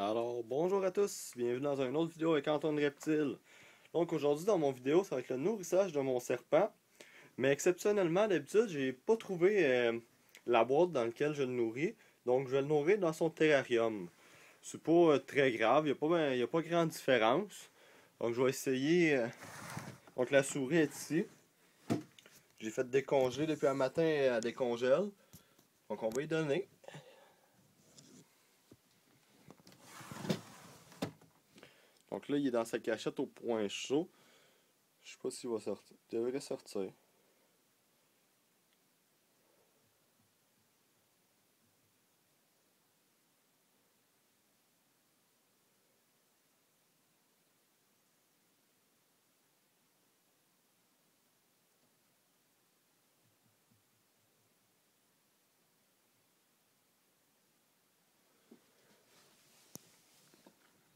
Alors, bonjour à tous, bienvenue dans une autre vidéo avec Antoine Reptile. Donc aujourd'hui dans mon vidéo, ça va être le nourrissage de mon serpent. Mais exceptionnellement, d'habitude, j'ai pas trouvé la boîte dans laquelle je le nourris. Donc je vais le nourrir dans son terrarium. C'est pas très grave, y a pas grande différence. Donc je vais essayer. Donc la souris est ici. J'ai fait décongeler depuis un matin, elle décongèle. Donc on va y donner. Donc là, il est dans sa cachette au point chaud. Je sais pas s'il va sortir. Il devrait sortir.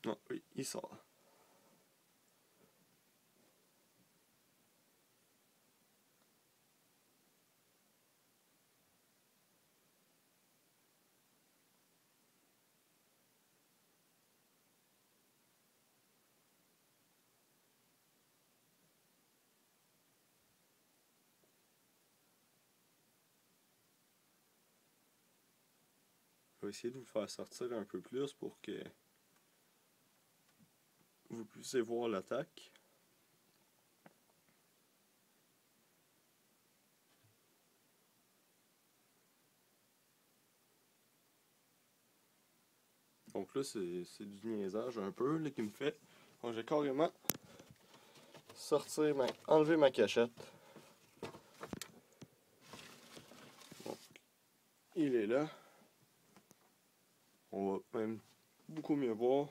Non, oui, il sort. Je vais essayer de vous faire sortir un peu plus pour que vous puissiez voir l'attaque. Donc là, c'est du niaisage un peu là, qui me fait. Donc j'ai carrément enlevé ma cachette. Donc, il est là. On va même beaucoup mieux voir.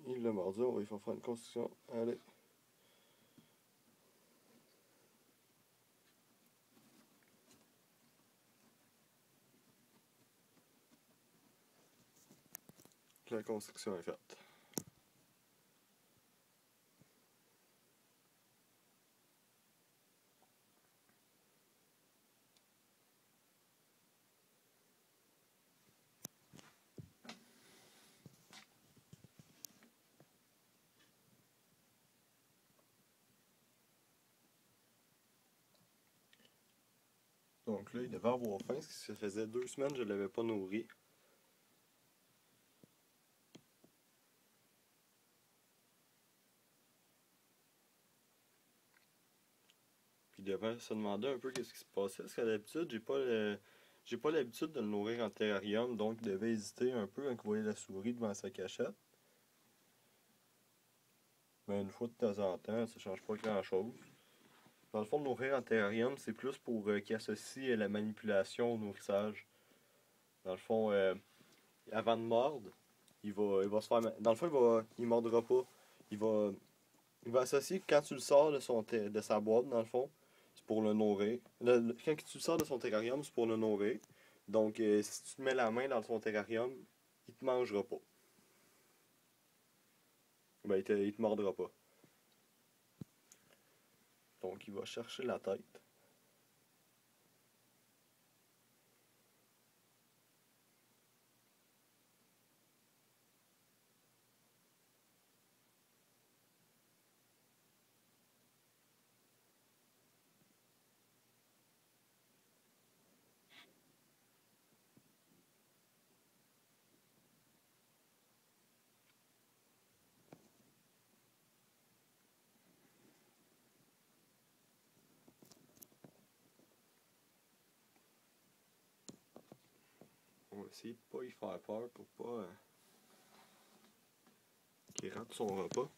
Il l'a mordu, on va y faire une construction. Allez. La construction est faite. Donc là, il devait avoir faim, parce que ça faisait 2 semaines que je ne l'avais pas nourri. Puis il devait se demander un peu qu'est-ce qui se passait, parce qu'à d'habitude, j'ai pas l'habitude de le nourrir en terrarium, donc il devait hésiter un peu quand il voyait la souris devant sa cachette. Mais une fois de temps en temps, ça change pas grand-chose. Dans le fond, de nourrir en terrarium, c'est plus pour qu'il associe la manipulation au nourrissage. Dans le fond, avant de mordre, il va se faire. Dans le fond, il mordra pas. Il va, il va associer quand tu le sors de sa boîte, dans le fond, c'est pour le nourrir. Quand tu le sors de son terrarium, c'est pour le nourrir. Donc, si tu te mets la main dans son terrarium, il te mangera pas. Ben, il te mordra pas. Donc, il va chercher la tête. On va essayer de pas y faire peur pour pas qu'il rate son repas.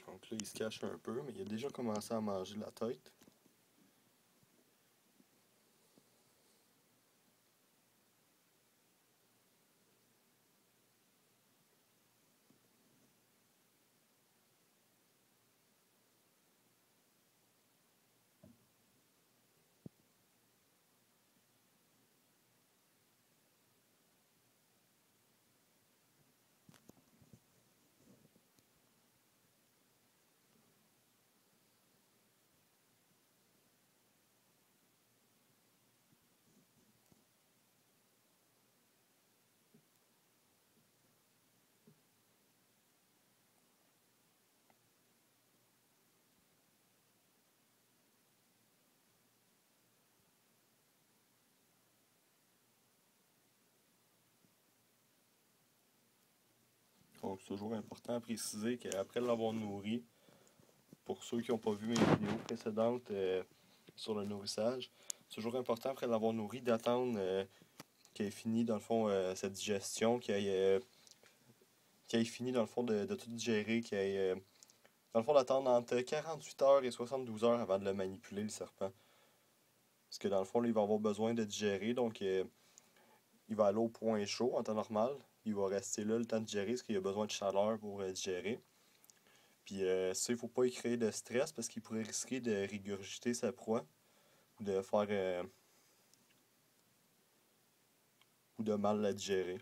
Donc là, il se cache un peu, mais il a déjà commencé à manger la tête. Donc c'est toujours important à préciser qu'après l'avoir nourri, pour ceux qui n'ont pas vu mes vidéos précédentes sur le nourrissage, c'est toujours important après l'avoir nourri d'attendre qu'il ait fini dans le fond sa digestion, qu'il ait fini dans le fond de tout digérer, qu'il ait dans le fond d'attendre entre 48 heures et 72 heures avant de le manipuler le serpent. Parce que dans le fond, là, il va avoir besoin de digérer, donc il va aller au point chaud en temps normal. Il va rester là le temps de digérer parce qu'il a besoin de chaleur pour digérer. Puis ça, il ne faut pas y créer de stress parce qu'il pourrait risquer de régurgiter sa proie ou de faire ou de mal la digérer.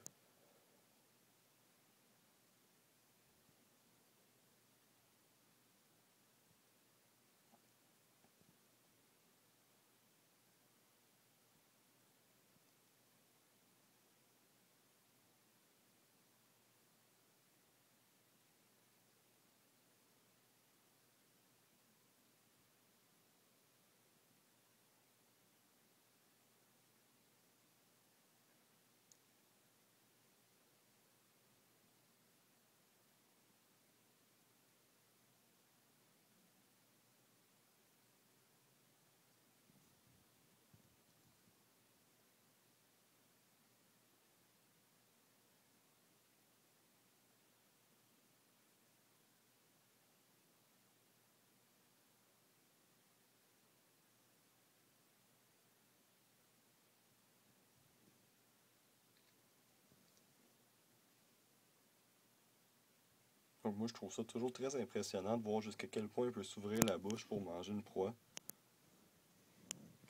Donc moi, je trouve ça toujours très impressionnant de voir jusqu'à quel point il peut s'ouvrir la bouche pour manger une proie.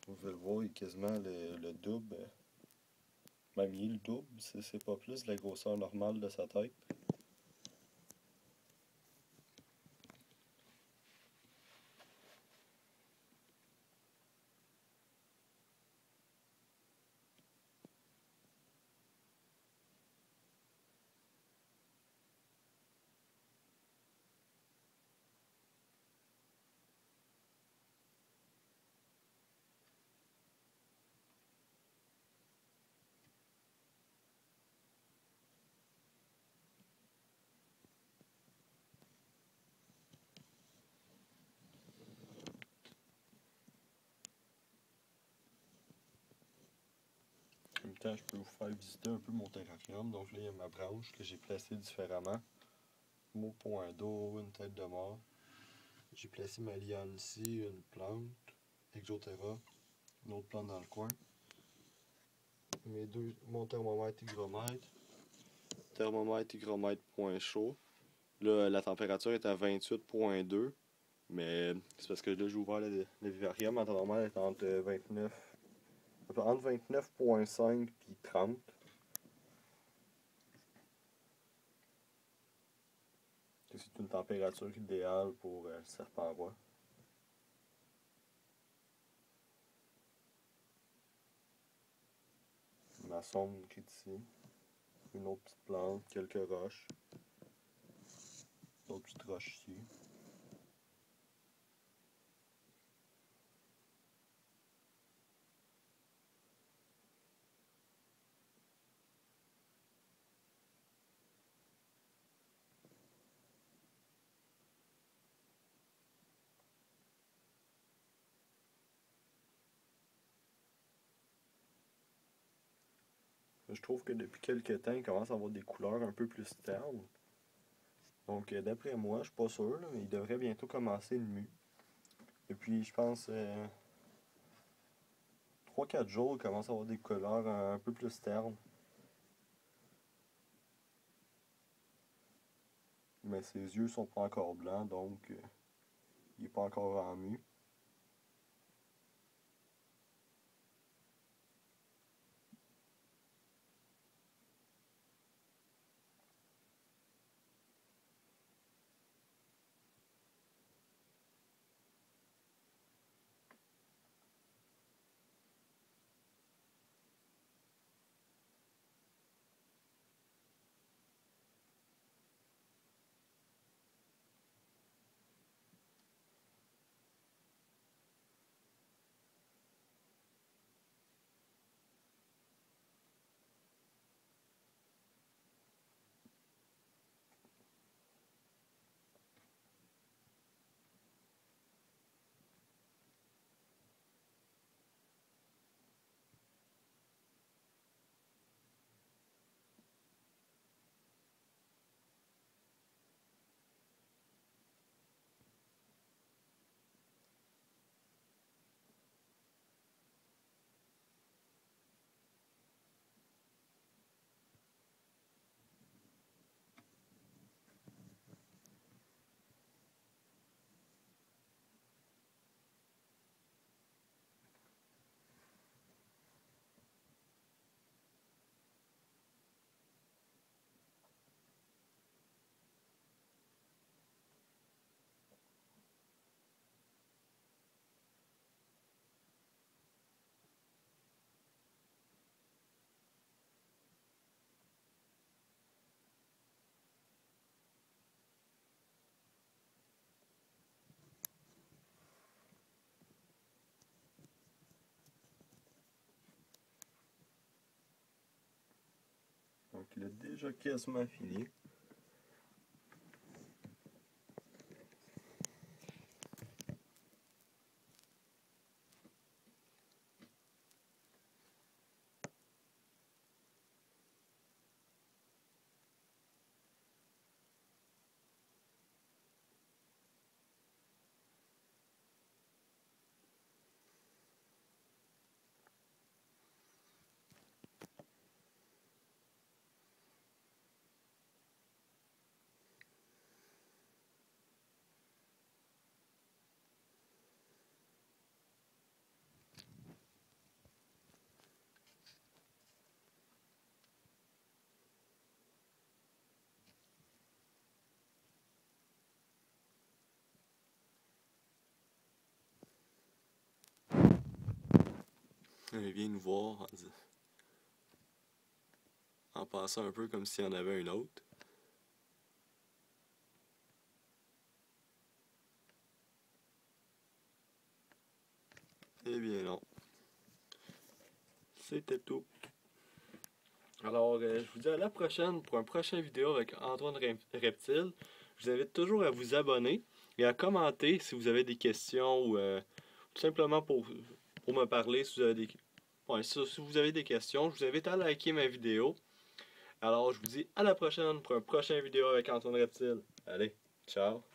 Vous pouvez le voir, il est quasiment le double. Même il est le double, c'est pas plus de la grosseur normale de sa tête. En même temps, je peux vous faire visiter un peu mon terrarium. Donc là, il y a ma branche que j'ai placée différemment. Mon point d'eau, une tête de mort. J'ai placé ma liane ici, une plante, Exoterra, une autre plante dans le coin. Mon thermomètre hygromètre. Thermomètre hygromètre point chaud. Là, la température est à 28,2. Mais c'est parce que là, j'ai ouvert le vivarium. En temps normal, elle est entre 29,5 et 30. C'est une température idéale pour le serpent roi. Ma sonde qui est ici. Une autre petite plante, quelques roches. D'autres petites roches ici. Je trouve que depuis quelques temps, il commence à avoir des couleurs un peu plus ternes. Donc d'après moi, je suis pas sûr, là, mais il devrait bientôt commencer une mue. Et puis je pense 3-4 jours, il commence à avoir des couleurs un peu plus ternes. Mais ses yeux sont pas encore blancs, donc il n'est pas encore en mue. qu'il a déjà quasiment fini. Il vient nous voir en pensant un peu comme s'il y en avait un autre. Eh bien non. C'était tout. Alors, je vous dis à la prochaine pour un prochain vidéo avec Antoine Reptile. Je vous invite toujours à vous abonner et à commenter si vous avez des questions ou tout simplement pour me parler si vous avez si vous avez des questions. Je vous invite à liker ma vidéo. Alors, je vous dis à la prochaine pour un prochain vidéo avec Antoine Reptile. Allez, ciao!